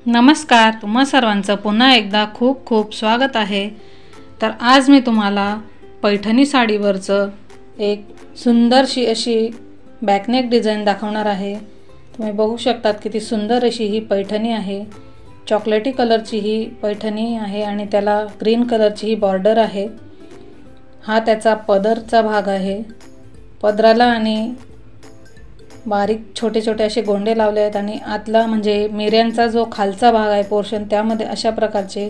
नमस्कार, तुम्हा सर्वांचं पुन्हा एकदा खूप खूप स्वागत आहे। तर आज मी तुम्हाला पैठणी साडीवरचं एक सुंदरशी अशी बॅकनेक डिझाइन दाखवणार आहे। तुम्ही बघू शकतात किती सुंदर अशी ही पैठणी आहे। चॉकलेटी कलरची ही पैठणी आहे आणि त्याला ग्रीन कलरची ही बॉर्डर आहे। हा त्याचा पदरचा भाग आहे। पदराला आणि बारीक छोटे छोटे असे गोंडे लावले आहेत आणि आतला म्हणजे मिऱ्यांचा जो खालचा भाग आहे पोर्शन त्यामध्ये अशा प्रकारचे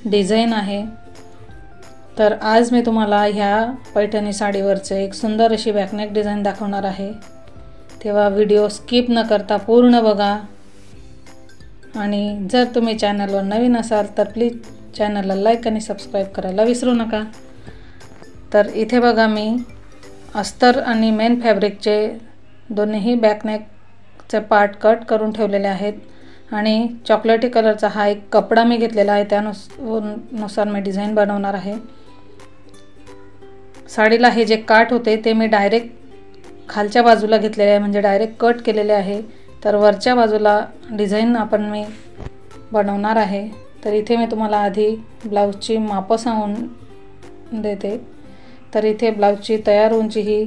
डिझाइन आहे। तर आज मी तुम्हाला ह्या पैठणी साडीवरचे एक सुंदर अशी बॅकनेक डिझाइन दाखवणार आहे। तेव्हा व्हिडिओ स्किप न करता पूर्ण बघा आणि जर तुम्ही चॅनलवर नवीन असाल तर प्लीज चॅनलला लाईक आणि सबस्क्राइब करायला विसरू नका। तर इथे बघा मी अस्तर आणि मेन फॅब्रिकचे दोन्ही बॅकनेकचे पार्ट कट करून ठेवलेले आहेत आणि चॉकलेटी कलरचा हा एक कपडा मी घेतलेला आहे, त्यानुसार मी डिझाइन बनवणार आहे। साडीला हे जे काठ होते ते मी डायरेक्ट खालच्या बाजूला घेतलेले आहे, म्हणजे डायरेक्ट कट केलेले आहे। तर वरच्या बाजूला डिझाइन आपण मी बनवणार आहे। तर इथे मी तुम्हाला आधी ब्लाउजची माप सांगून देते। तर इथे ब्लाउजची तयार उंची ही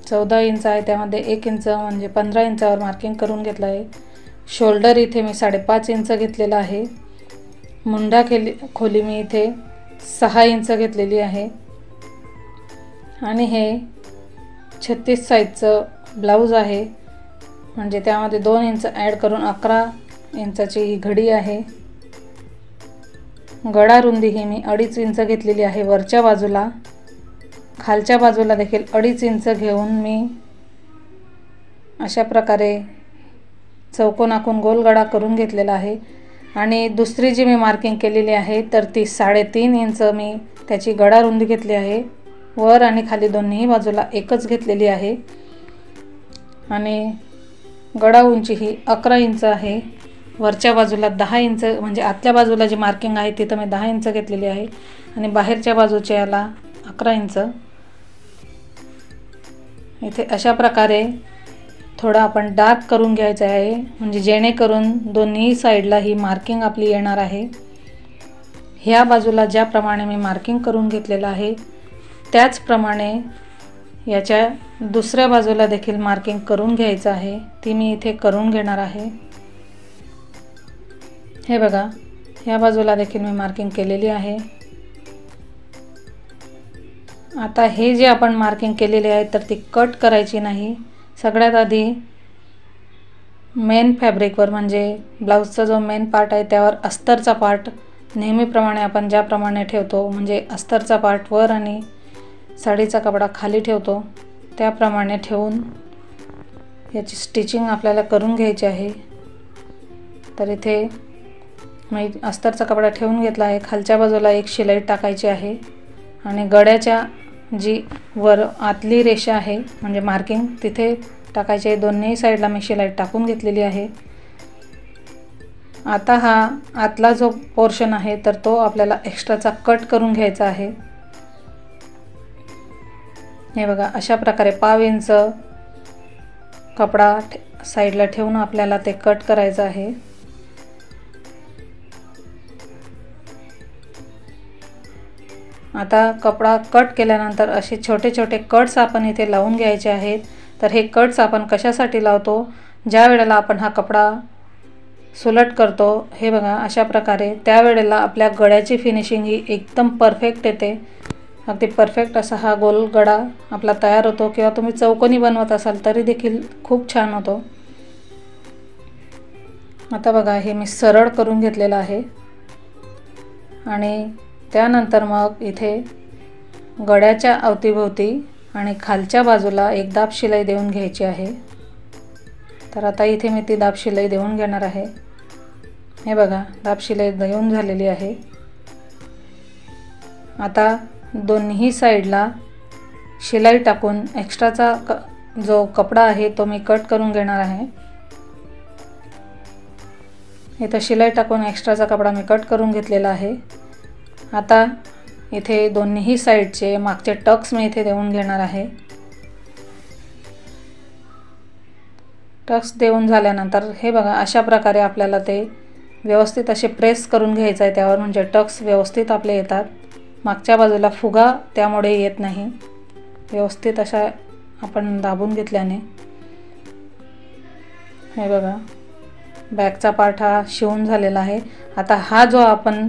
14 इंच आहे, त्यामध्ये 1 इंच म्हणजे 15 इंचावर मार्किंग करून घेतलं आहे। शोल्डर इथे मी 5.5 इंच घेतलेला आहे। मुंडा खोली मी इथे 6 इंच घेतलेली आहे आणि हे 36 साइजचं ब्लाउज आहे, म्हणजे त्यामध्ये 2 इंच ॲड करून 11 इंचाची ही घडी आहे। गळा रुंदी ही मी 2.5 इंच घेतलेली आहे वरच्या बाजूला। खालच्या बाजूला देखील 2.5 इंच घेऊन मी अशा प्रकारे चौकोन आखून गोल गळा करून घेतलेला आहे। आणि दुसरी जी मी मार्किंग केलेली आहे तर ती 3.5 इंच मी त्याची गळा रुंदी घेतली आहे। वर आणि खाली दोन्ही बाजूला एकच घेतलेली आहे आणि गळा उंची ही 11 इंच आहे। वरच्या बाजूला 10 इंच म्हणजे आतल्या बाजूला जी मार्किंग आहे तिथं मी 10 इंच घेतलेली आहे आणि बाहेरच्या बाजूच्या याला 11 इंच। इथे अशा प्रकारे थोडा आपण डार्क करून घ्यायचं आहे, म्हणजे जेणेकरून दोन्ही साइडला ही मार्किंग आपली येणार आहे। ह्या बाजूला ज्याप्रमाणे मी मार्किंग करून घेतलेलं आहे त्याचप्रमाणे याच्या दुसऱ्या बाजूला देखील मार्किंग करून घ्यायचं आहे, ती मी इथे करून घेणार आहे। हे बघा, ह्या बाजूला देखील मी मार्किंग केलेली आहे। आता हे जे आपण मार्किंग केलेले आहे तर ती कट करायची नाही। सगळ्यात आधी मेन फॅब्रिकवर म्हणजे ब्लाउजचा जो मेन पार्ट आहे त्यावर अस्तरचा पार्ट नेहमीप्रमाणे आपण ज्याप्रमाणे ठेवतो, म्हणजे अस्तरचा पार्ट वर आणि साडीचा कपडा खाली ठेवतो त्याप्रमाणे ठेवून याची स्टिचिंग आपल्याला करून घ्यायची आहे। तर इथे मी अस्तरचा कपडा ठेवून घेतला आहे। खालच्या बाजूला एक शिलाई टाकायची आहे आणि गळ्याच्या जी वर आतली रेषा आहे म्हणजे मार्किंग तिथे टाकायची आहे। दोन्ही साइडला मी शिलाई टाकून घेतलेली आहे। आता हा आतला जो पोर्शन आहे तर तो आपल्याला एक्स्ट्राचा कट करून घ्यायचा आहे। हे बघा, अशा प्रकारे 1/2 इंच कपडा साइडला ठेवून आपल्याला ते कट करायचं आहे। आता कपडा कट केल्यानंतर असे छोटे छोटे कट्स आपण इथे लावून घ्यायचे आहेत। तर हे कट्स आपण कशासाठी लावतो, ज्या वेळेला आपण हा कपडा सुलट करतो, हे बघा अशा प्रकारे, त्यावेळेला आपल्या गळ्याची फिनिशिंग ही एकदम परफेक्ट येते। अगदी परफेक्ट असा हा गोल गळा आपला तयार होतो, किंवा तुम्ही चौकोनी बनवत असाल तरी देखील खूप छान होतो। आता बघा, हे मी सरळ करून घेतलेलं आहे आणि त्यानंतर मग इथे गळ्याच्या अवतीभोवती आणि खालच्या बाजूला एक दाब शिलाई देऊन घ्यायची आहे। तर आता इथे मी ती दाब शिलाई देऊन घेणार आहे। हे बघा, दाब शिलाई देऊन झालेली आहे। आता दोन्ही साइडला शिलाई टाकून एक्स्ट्राचा जो कपडा आहे तो मी कट करून घेणार आहे। इथे शिलाई टाकून एक्स्ट्राचा कपडा मी कट करून घेतलेला आहे। आता इथे दोन्ही साइडचे मागचे टक्स मी इथे देऊन घेणार आहे। टक्स देऊन झाल्यानंतर हे बघा अशा प्रकारे आपल्याला ते व्यवस्थित असे प्रेस करून घ्यायचं आहे त्यावर, म्हणजे टक्स व्यवस्थित आपले येतात. मागच्या बाजूला फुगा त्यामुळे येत नाही. व्यवस्थित अशा आपण दाबून घेतल्याने हे बघा बॅकचा पार्ट हा शिवून झालेला आहे. आता हा जो आपण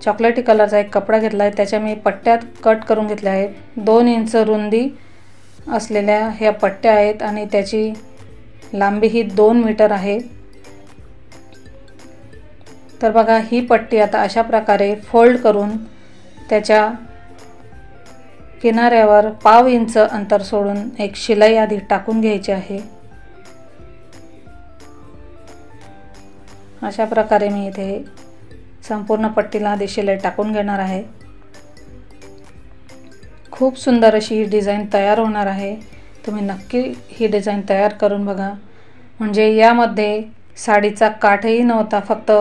चॉकलेटी कलरचा एक कपडा घेतला आहे त्याच्या मी पट्ट्यात कट करून घेतल्या आहेत. 2 इंच रुंदी असलेल्या ह्या पट्ट्या आहेत आणि त्याची लांबी ही 2 मीटर आहे. तर बघा ही पट्टी आता अशा प्रकारे फोल्ड करून त्याच्या किनाऱ्यावर 1/2 इंच अंतर सोडून एक शिलाई आधी टाकून घ्यायची आहे. अशा प्रकारे मी इथे संपूर्ण पट्टीला आधी शिलाई टाकून घेणार आहे. खूप सुंदर अशी ही डिझाईन तयार होणार आहे. तुम्ही नक्की ही डिझाईन तयार करून बघा. म्हणजे यामध्ये साडीचा काठही नव्हता, फक्त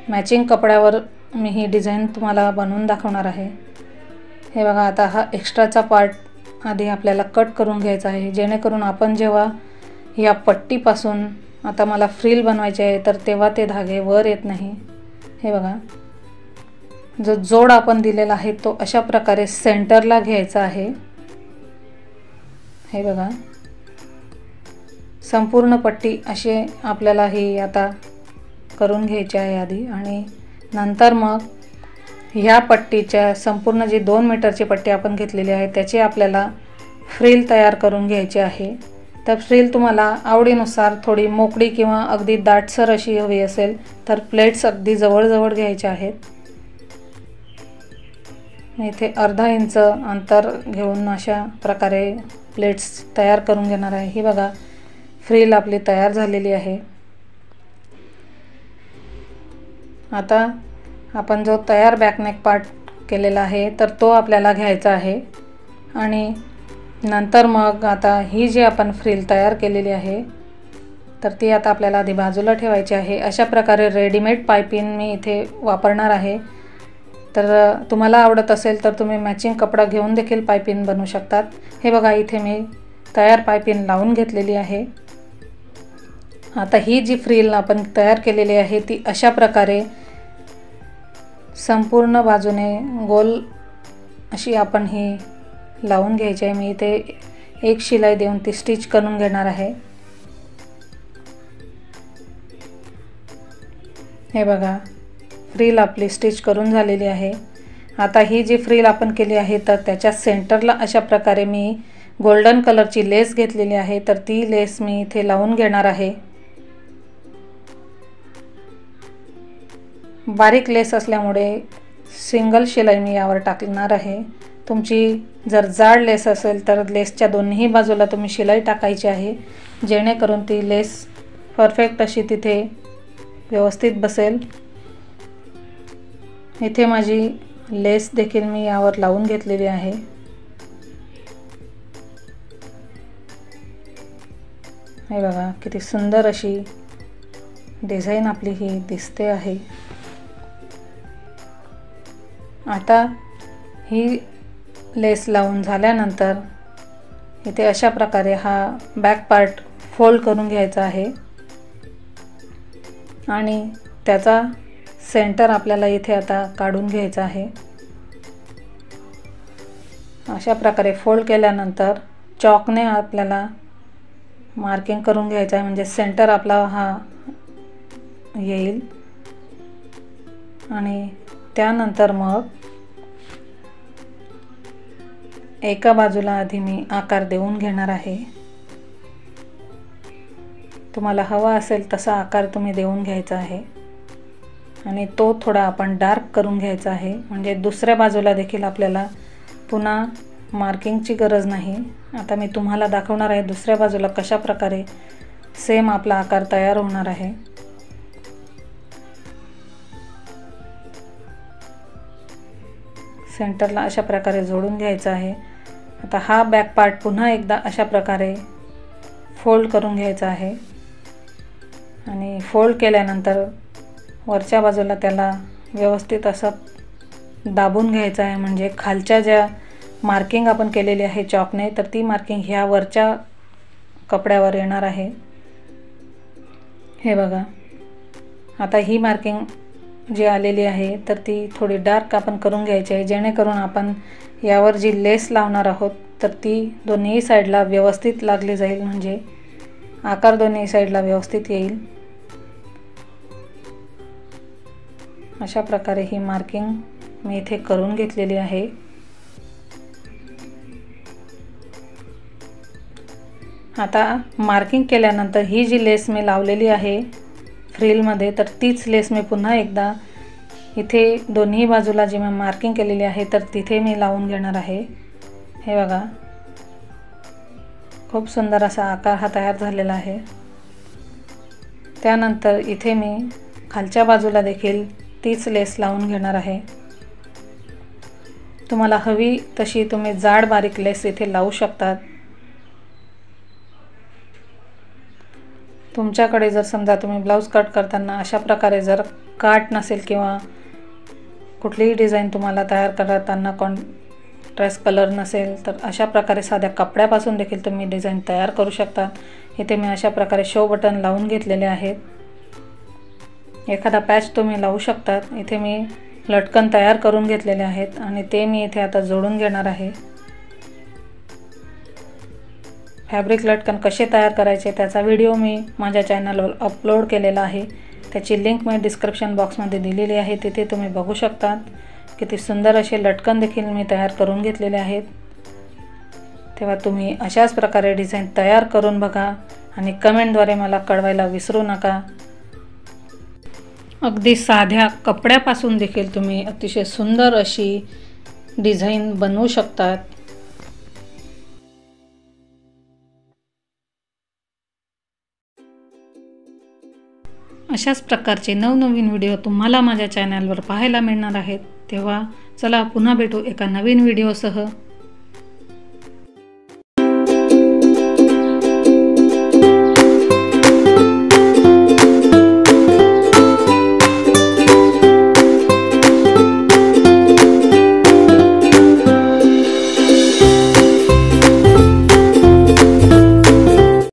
मॅचिंग कपड्यावर मी ही डिझाईन तुम्हाला बनवून दाखवणार आहे. हे बघा आता हा एक्स्ट्राचा पार्ट आधी आपल्याला कट करून घ्यायचा आहे, जेणेकरून आपण जेव्हा या पट्टीपासून आता मला फ्रिल बनवायचे आहे तर तेव्हा ते धागे वर येत नाही. हे बघा जो जोड आपण दिलेला आहे तो अशा प्रकारे सेंटरला घ्यायचा आहे. हे बघा संपूर्ण पट्टी अशी आपल्याला ही आता करून घ्यायची आहे आधी, आणि नंतर मग ह्या पट्टीच्या संपूर्ण जी 2 मीटरची पट्टी आपण घेतलेली आहे त्याची आपल्याला फ्रिल तयार करून घ्यायची आहे. तर फ्रिल तुम्हाला आवडीनुसार थोडी मोकळी किंवा अगदी दाटसर अशी हवी असेल तर प्लेट्स अगदी जवळजवळ घ्यायच्या आहेत. इथे अर्धा इंच अंतर घेऊन अशा प्रकारे प्लेट्स तयार करून घेणार आहे. ही बघा फ्रिल आपली तयार झालेली आहे. आता आपण जो तयार बॅकनेक पार्ट केलेला आहे तर तो आपल्याला घ्यायचा आहे, आणि नंतर मग आता ही जी आपण फ्रिल तयार केलेली आहे तर ती आता आपल्याला आधी बाजूला ठेवायची आहे. अशा प्रकारे रेडीमेड पायपिंग मी इथे वापरणार आहे. तर तुम्हाला आवडत असेल तर तुम्ही मॅचिंग कपडा घेऊन देखील पायपिंग बनवू शकतात. हे बघा इथे मी तयार पायपिंग लावून घेतलेली आहे. आता ही जी फ्रिल आपण तयार केलेली आहे ती अशा प्रकारे संपूर्ण बाजूने गोल अशी आपण ही लावून घ्यायची आहे. मी इथे एक शिलाई देऊन ती स्टिच करून घेणार आहे. हे बघा फ्रिल आपली स्टिच करून झालेली आहे. आता ही जी फ्रिल आपण केली आहे तर त्याच्या सेंटरला अशा प्रकारे मी गोल्डन कलरची लेस घेतलेली आहे, तर ती लेस मी इथे लावून घेणार आहे. बारीक लेस असल्यामुळे सिंगल शिलाई मी यावर टाकणार आहे. तुमची जर जाड लेस असेल तर लेसच्या दोन्ही बाजूला तुम्ही शिलाई टाकायची आहे, जेणेकरून ती लेस परफेक्ट अशी तिथे व्यवस्थित बसेल. इथे माझी लेस देखील मी यावर लावून घेतलेली आहे. हे बघा किती सुंदर अशी डिझाईन आपली ही दिसते आहे. आता ही लेस लावून झाल्यानंतर इथे अशा प्रकारे हा बॅक पार्ट फोल्ड करून घ्यायचा आहे, आणि त्याचा सेंटर आपल्याला इथे आता काढून घ्यायचा आहे. अशा प्रकारे फोल्ड केल्यानंतर चॉकने आपल्याला मार्किंग करून घ्यायचं आहे, म्हणजे सेंटर आपला हा येईल. आणि त्यानंतर मग एका बाजूला आधी मी आकार देऊन घेणार आहे. तुम्हाला हवा असेल तसा आकार तुम्ही देऊन घ्यायचा आहे, आणि तो थोडा आपण डार्क करून घ्यायचा आहे, म्हणजे दुसऱ्या बाजूला देखील आपल्याला पुन्हा मार्किंगची गरज नाही. आता मी तुम्हाला दाखवणार आहे दुसऱ्या बाजूला कशा प्रकारे सेम आपला आकार तयार होणार आहे. सेंटरला अशा प्रकारे जोडून घ्यायचा आहे. आता हा बॅक पार्ट पुन्हा एकदा अशा प्रकारे फोल्ड करून घ्यायचा आहे, आणि फोल्ड केल्यानंतर वरच्या बाजूला त्याला व्यवस्थित असं दाबून घ्यायचं आहे, म्हणजे खालच्या ज्या मार्किंग आपण केलेली आहे चॉकने तर ती मार्किंग ह्या वरच्या कपड्यावर येणार आहे. हे बघा आता ही मार्किंग जी आलेली आहे तर ती थोडी डार्क आपण करून घ्यायची आहे, जेणेकरून आपण यावर जी लेस लावणार आहोत तर ती दोन्ही साईडला व्यवस्थित लागली जाईल, म्हणजे आकार दोन्ही साईडला व्यवस्थित येईल। अशा प्रकारे ही मार्किंग मी इथे करून घेतलेली आहे। आता मार्किंग केल्यानंतर ही जी लेस मी लावलेली आहे फ्रिलमध्ये तर तीच लेस मी पुन्हा एकदा इथे दोन्ही बाजूला जी मी मार्किंग केलेली आहे तर तिथे मी लावून घेणार आहे। हे बघा, खूप सुंदर असा आकार हा तयार झालेला आहे। त्यानंतर इथे मी खालच्या बाजूला देखील तीच लेस लावून घेणार आहे। तुम्हाला हवी तशी तुम्ही जाड बारीक लेस इथे लावू शकतात। तुमच्याकडे जर समजा तुम्ही ब्लाउज कट करताना अशा प्रकारे जर काट नसेल किंवा कुठलीही डिझाईन तुम्हाला तयार करताना कॉन्ट्रास्ट कलर नसेल तर अशा प्रकारे साध्या कपड्यापासून देखील तुम्ही डिझाईन तयार करू शकता। इथे मी अशा प्रकारे शो बटन लावून घेतलेले आहेत। एखादा पॅच तुम्ही लावू शकतात। इथे मी लटकन तयार करून घेतलेले आहेत आणि ते मी इथे आता जोडून घेणार आहे। फॅब्रिक लटकन कसे तयार करायचे त्याचा व्हिडिओ मी माझ्या चॅनलवर अपलोड केलेला आहे, त्याची लिंक मी डिस्क्रिप्शन बॉक्समध्ये दिलेली आहे, तिथे तुम्ही बघू शकतात। किती सुंदर असे लटकन देखील मी तयार करून घेतलेले आहेत। तेव्हा तुम्ही अशाच प्रकारे डिझाईन तयार करून बघा आणि कमेंटद्वारे मला कळवायला विसरू नका। अगदी साध्या कपड्यापासून देखील तुम्ही अतिशय सुंदर अशी डिझाईन बनवू शकतात। अशाच प्रकारचे नवनवीन व्हिडिओ तुम्हाला माझ्या चॅनलवर पाहायला मिळणार आहेत। तेव्हा चला पुन्हा भेटू एका नवीन व्हिडिओसह।